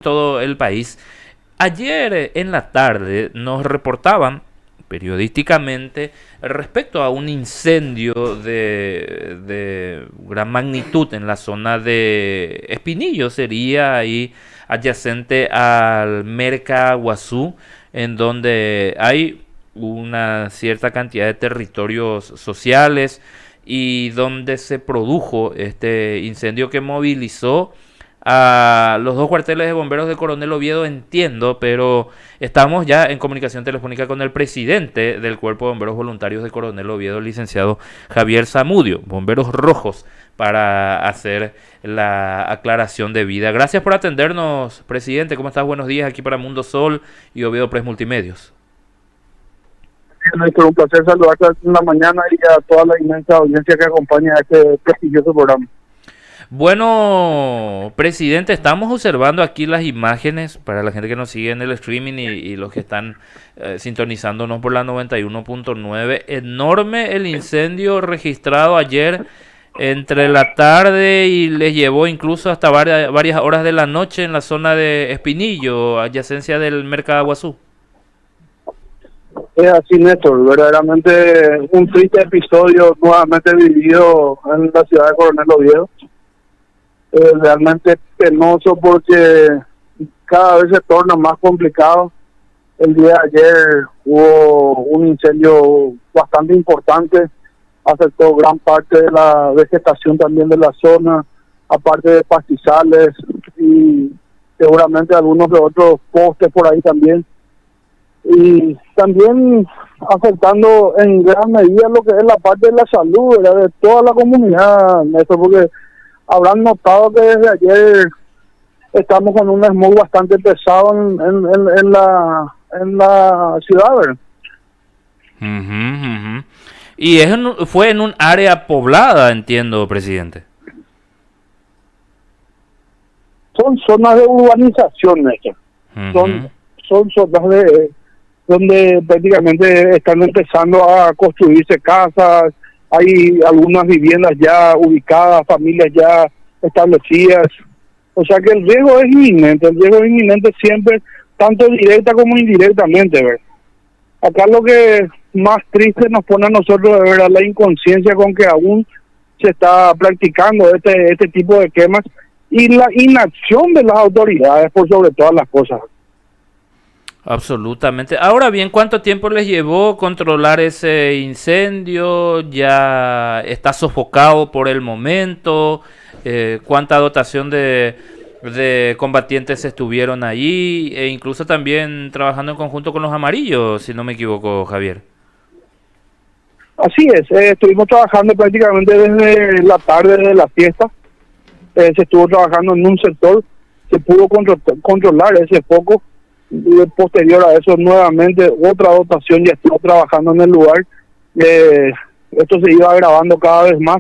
todo el país. Ayer en la tarde nos reportaban periodísticamente respecto a un incendio de gran magnitud en la zona de Espinillo, sería ahí adyacente al Merca Guazú, en donde hay una cierta cantidad de territorios sociales y donde se produjo este incendio que movilizó a los dos cuarteles de bomberos de Coronel Oviedo, entiendo, pero estamos ya en comunicación telefónica con el presidente del Cuerpo de Bomberos Voluntarios de Coronel Oviedo, el licenciado Javier Zamudio, Bomberos Rojos, para hacer la aclaración de vida. Gracias por atendernos, presidente. ¿Cómo estás? Buenos días aquí para Mundo Sol y Oviedo Press Multimedios. Néstor, un placer saludarte en la mañana y a toda la inmensa audiencia que acompaña a este prestigioso programa. Bueno, presidente, estamos observando aquí las imágenes para la gente que nos sigue en el streaming y los que están sintonizándonos por la 91.9. Enorme el incendio registrado ayer entre la tarde y les llevó incluso hasta varias horas de la noche en la zona de Espinillo, adyacencia del Mercado Guazú. Es así, Néstor, verdaderamente un triste episodio nuevamente vivido en la ciudad de Coronel Oviedo. Realmente penoso porque cada vez se torna más complicado. El día de ayer hubo un incendio bastante importante, afectó gran parte de la vegetación también de la zona, aparte de pastizales y seguramente algunos de otros postes por ahí también. Y también afectando en gran medida lo que es la parte de la salud, ¿verdad?, de toda la comunidad, Néstor, porque habrán notado que desde ayer estamos con un smog bastante pesado en la ciudad, ¿verdad? Y fue en un área poblada, entiendo, presidente. Son zonas de urbanización, Néstor. Son zonas donde prácticamente están empezando a construirse casas, hay algunas viviendas ya ubicadas, familias ya establecidas, o sea que el riesgo es inminente siempre, tanto directa como indirectamente, ¿verdad? Acá lo que más triste nos pone a nosotros de ver la inconsciencia con que aún se está practicando este tipo de quemas y la inacción de las autoridades por sobre todas las cosas. Absolutamente. Ahora bien, ¿cuánto tiempo les llevó controlar ese incendio? ¿Ya está sofocado por el momento? ¿Cuánta dotación de combatientes estuvieron allí? E incluso también trabajando en conjunto con los amarillos, si no me equivoco, Javier. Así es, estuvimos trabajando prácticamente desde la tarde de la fiesta. Se estuvo trabajando en un sector, se pudo controlar ese foco. Y posterior a eso nuevamente otra dotación ya estuvo trabajando en el lugar. Esto se iba agravando cada vez más.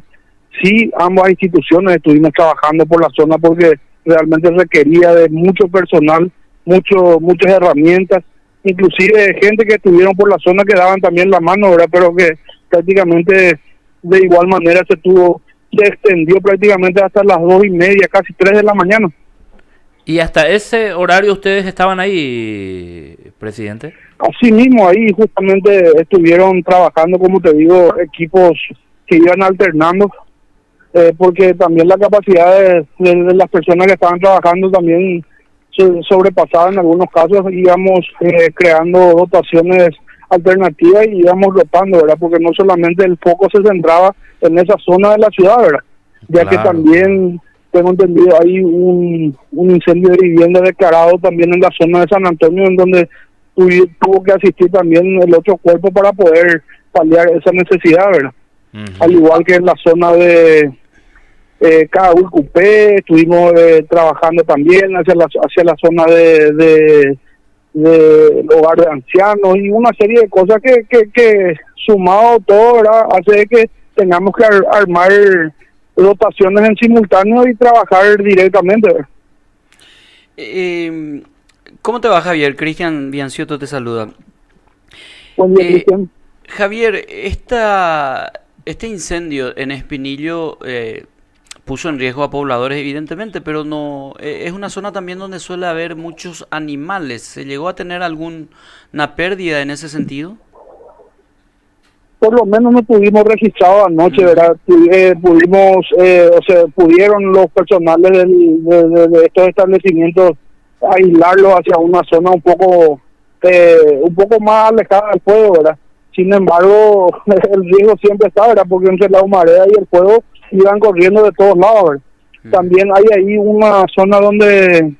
Sí, ambas instituciones estuvimos trabajando por la zona porque realmente requería de mucho personal, muchas herramientas, inclusive gente que estuvieron por la zona que daban también la mano, ¿verdad? Pero que prácticamente de igual manera se extendió prácticamente hasta las 2:30, casi 3 de la mañana. ¿Y hasta ese horario ustedes estaban ahí, presidente? Así mismo, ahí justamente estuvieron trabajando, como te digo, equipos que iban alternando, porque también la capacidad de las personas que estaban trabajando también se sobrepasaba en algunos casos. Íbamos creando dotaciones alternativas y íbamos rotando, ¿verdad? Porque no solamente el foco se centraba en esa zona de la ciudad, ¿verdad? Ya Claro. Que también tengo entendido hay un incendio de vivienda declarado también en la zona de San Antonio, en donde tuvo que asistir también el otro cuerpo para poder paliar esa necesidad, ¿verdad? Al igual que en la zona de Caúlcupé, estuvimos trabajando también hacia la zona de hogar de ancianos y una serie de cosas que sumado todo, ¿verdad?, hace que tengamos que armar dotaciones en simultáneo y trabajar directamente. ¿Cómo te va, Javier? Cristian Bianciotto te saluda. Buen día, Cristian. Javier, este incendio en Espinillo puso en riesgo a pobladores, evidentemente, pero no es una zona también donde suele haber muchos animales. ¿Se llegó a tener alguna pérdida en ese sentido? Por lo menos no tuvimos registrado anoche, ¿verdad? Pudieron los personales de estos establecimientos aislarlos hacia una zona un poco más alejada del fuego, ¿verdad? Sin embargo, el riesgo siempre está, ¿verdad? Porque entre la humareda y el fuego iban corriendo de todos lados, ¿verdad? También hay ahí una zona donde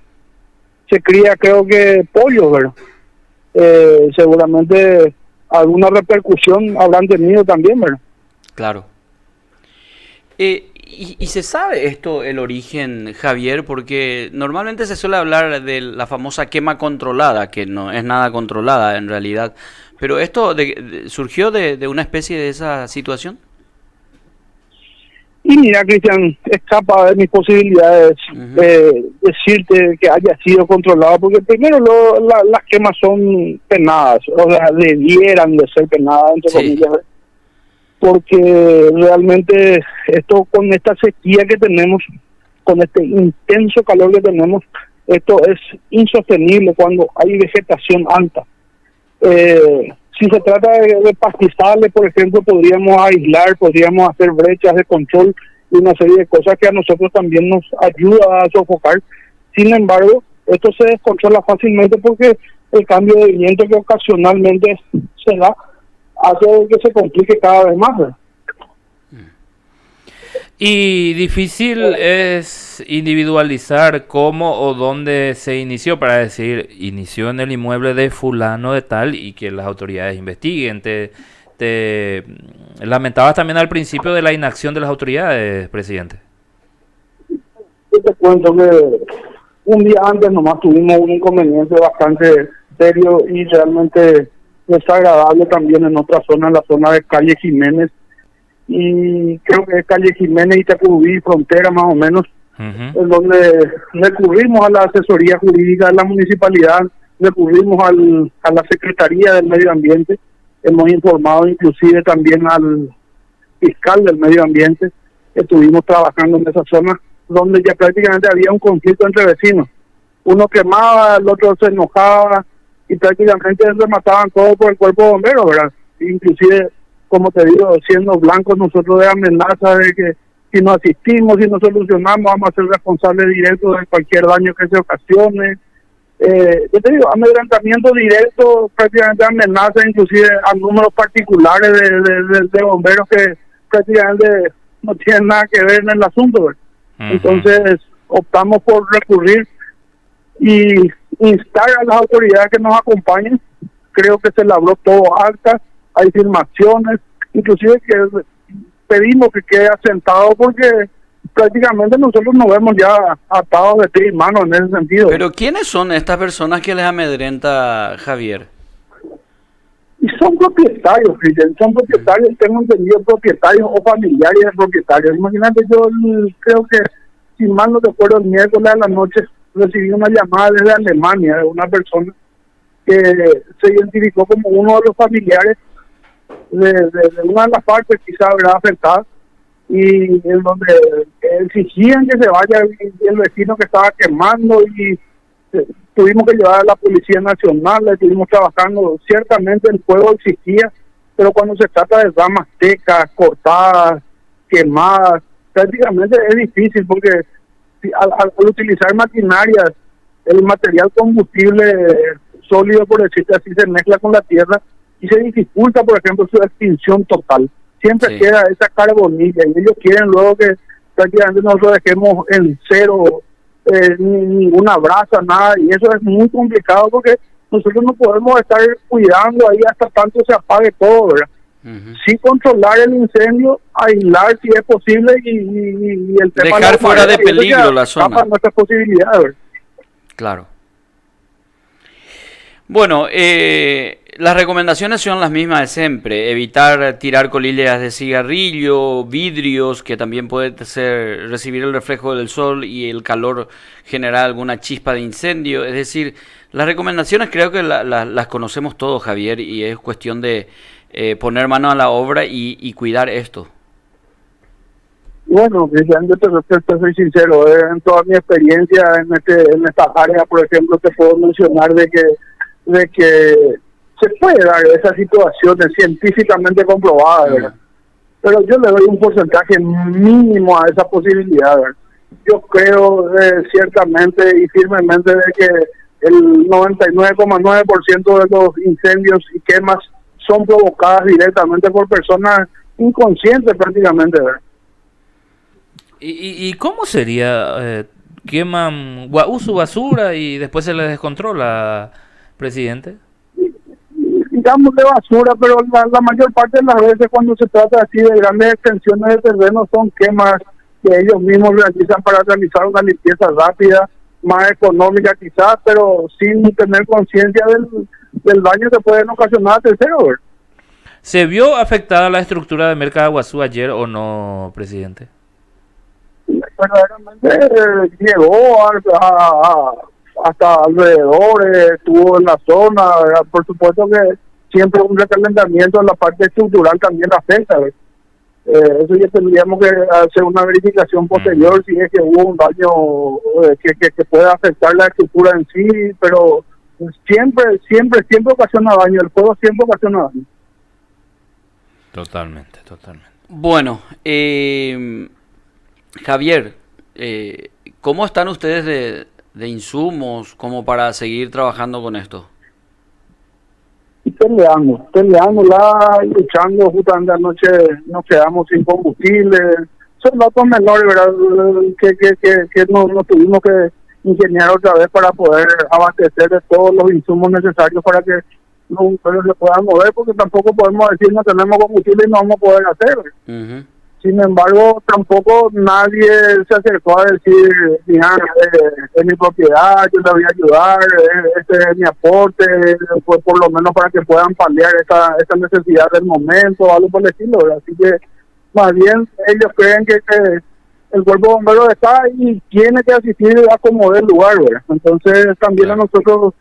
se cría, creo que, pollos, ¿verdad? Seguramente alguna repercusión habrán tenido también, ¿verdad? Claro. Y se sabe esto, el origen, Javier, porque normalmente se suele hablar de la famosa quema controlada, que no es nada controlada en realidad, pero esto surgió de una especie de esa situación. Y mira, Cristian, escapa de mis posibilidades decirte que haya sido controlado, porque primero las quemas son penadas, o sea, debieran de ser penadas, entre comillas, porque realmente esto, con esta sequía que tenemos, con este intenso calor que tenemos, esto es insostenible cuando hay vegetación alta. Si se trata de pastizales, por ejemplo, podríamos aislar, podríamos hacer brechas de control y una serie de cosas que a nosotros también nos ayuda a sofocar. Sin embargo, esto se descontrola fácilmente porque el cambio de viento que ocasionalmente se da hace que se complique cada vez más, ¿verdad? Y difícil es individualizar cómo o dónde se inició, para decir, inició en el inmueble de fulano de tal y que las autoridades investiguen. Te lamentabas también al principio de la inacción de las autoridades, presidente. Yo te cuento que un día antes nomás tuvimos un inconveniente bastante serio y realmente desagradable también en otra zona, en la zona de calle Jiménez, y creo que es calle Jiménez y Tacubí, frontera más o menos, en donde recurrimos a la asesoría jurídica de la municipalidad, recurrimos a la Secretaría del Medio Ambiente, hemos informado inclusive también al fiscal del Medio Ambiente, estuvimos trabajando en esa zona donde ya prácticamente había un conflicto entre vecinos, uno quemaba, el otro se enojaba y prácticamente remataban todo por el cuerpo de bomberos, ¿verdad? Inclusive, como te digo, siendo blancos nosotros de amenazas de que si no asistimos, si no solucionamos, vamos a ser responsables directos de cualquier daño que se ocasione. Yo te digo, amedrentamiento directo, prácticamente amenaza inclusive a números particulares de bomberos que prácticamente no tienen nada que ver en el asunto, ¿verdad? Entonces optamos por recurrir y instar a las autoridades que nos acompañen. Creo que se labró todo acta, hay filmaciones, inclusive que pedimos que quede asentado porque prácticamente nosotros nos vemos ya atados de pies y manos en ese sentido. Pero ¿quiénes son estas personas que les amedrenta, Javier? Y son propietarios, Cristian, son propietarios, tengo entendido, propietarios o familiares de propietarios. Imagínate, yo creo que, si mal no recuerdo, el miércoles a la noche recibí una llamada desde Alemania de una persona que se identificó como uno de los familiares de una de las partes quizá habrá afectada, y en donde exigían que se vaya el vecino que estaba quemando, y tuvimos que llevar a la Policía Nacional, estuvimos trabajando. Ciertamente el fuego existía, pero cuando se trata de ramas secas, cortadas, quemadas, prácticamente es difícil porque al utilizar maquinarias, el material combustible sólido, por decirte así, se mezcla con la tierra y se dificulta, por ejemplo, su extinción total. Siempre queda esa carbonilla y ellos quieren luego que prácticamente nosotros dejemos en cero ninguna brasa, nada, y eso es muy complicado porque nosotros no podemos estar cuidando ahí hasta tanto se apague todo, ¿verdad? Sí, controlar el incendio, aislar si es posible y el tema dejar fuera de peligro la zona. Nuestras posibilidades, ¿verdad? Claro. Bueno, las recomendaciones son las mismas de siempre: evitar tirar colillas de cigarrillo, vidrios, que también puede recibir el reflejo del sol y el calor generar alguna chispa de incendio. Es decir, las recomendaciones creo que las conocemos todos, Javier, y es cuestión de poner mano a la obra y cuidar esto. Bueno, Cristian, yo te soy sincero, en toda mi experiencia en esta área, por ejemplo, te puedo mencionar de que se puede dar esas situaciones científicamente comprobadas, ¿verdad? Pero yo le doy un porcentaje mínimo a esa posibilidad, ¿verdad? Yo creo ciertamente y firmemente de que el 99,9% de los incendios y quemas son provocadas directamente por personas inconscientes prácticamente, ¿verdad? ¿Y cómo sería? ¿Queman su basura y después se les descontrola, presidente? Digamos de basura, pero la mayor parte de las veces cuando se trata así de grandes extensiones de terreno son quemas que ellos mismos realizan para realizar una limpieza rápida, más económica quizás, pero sin tener conciencia del daño que pueden ocasionar a terceros. ¿Se vio afectada la estructura de Mercaguazú ayer o no, presidente? Verdaderamente llegó hasta alrededor, estuvo en la zona, ¿verdad? Por supuesto que siempre un recalentamiento en la parte estructural también afecta, ¿verdad? Eso ya tendríamos que hacer una verificación posterior si es que hubo un daño que puede afectar la estructura en sí, pero siempre ocasiona daño, el fuego siempre ocasiona daño. Totalmente. Bueno, Javier, ¿cómo están ustedes de insumos como para seguir trabajando con esto? Y luchando, justamente anoche nos quedamos sin combustible. Son datos menores, ¿verdad? Que no tuvimos que ingeniar otra vez para poder abastecer de todos los insumos necesarios para que los usuarios se puedan mover, porque tampoco podemos decir no tenemos combustible y no vamos a poder hacer. Uh-huh. Sin embargo, tampoco nadie se acercó a decir, mira, es mi propiedad, yo le voy a ayudar, este es mi aporte, pues por lo menos para que puedan paliar esta necesidad del momento, algo por el estilo, ¿verdad? Así que, más bien, ellos creen que el cuerpo de bomberos está y tiene que asistir a como del lugar, ¿verdad? Entonces, también a nosotros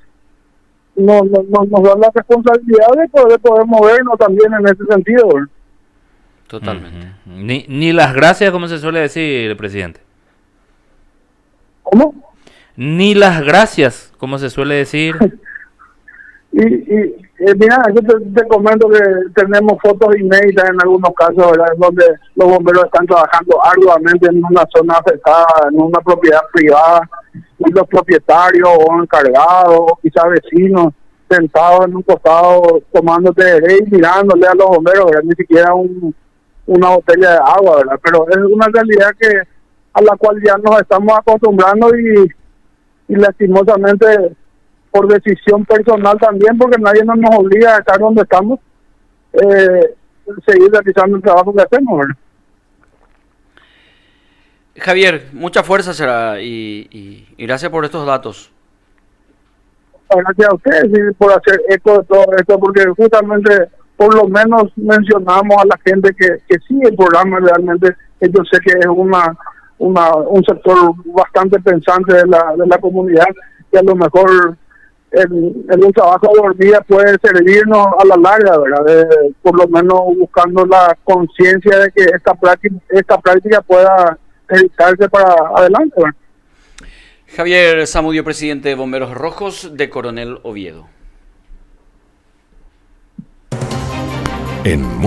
nos da la responsabilidad de poder movernos también en ese sentido, ¿verdad? Totalmente. Ni las gracias, como se suele decir, presidente. ¿Cómo? Ni las gracias, como se suele decir. Mira, yo te comento que tenemos fotos inéditas en algunos casos, ¿verdad? Donde los bomberos están trabajando arduamente en una zona afectada, en una propiedad privada, y los propietarios o encargados, o quizás vecinos, sentados en un costado tomando té y mirándole a los bomberos, ¿verdad? Ni siquiera una botella de agua, ¿verdad? Pero es una realidad a la cual ya nos estamos acostumbrando y lastimosamente por decisión personal también, porque nadie nos obliga a estar donde estamos, seguir realizando el trabajo que hacemos, ¿verdad? Javier, mucha fuerza será y gracias por estos datos. Gracias a ustedes y por hacer eco de todo esto, porque justamente por lo menos mencionamos a la gente que sigue el programa realmente, que yo sé que es un sector bastante pensante de la comunidad, que a lo mejor en un trabajo de hormiga puede servirnos a la larga, ¿verdad? Por lo menos buscando la conciencia de que esta práctica pueda evitarse para adelante, ¿verdad? Javier Zamudio, presidente de Bomberos Rojos de Coronel Oviedo.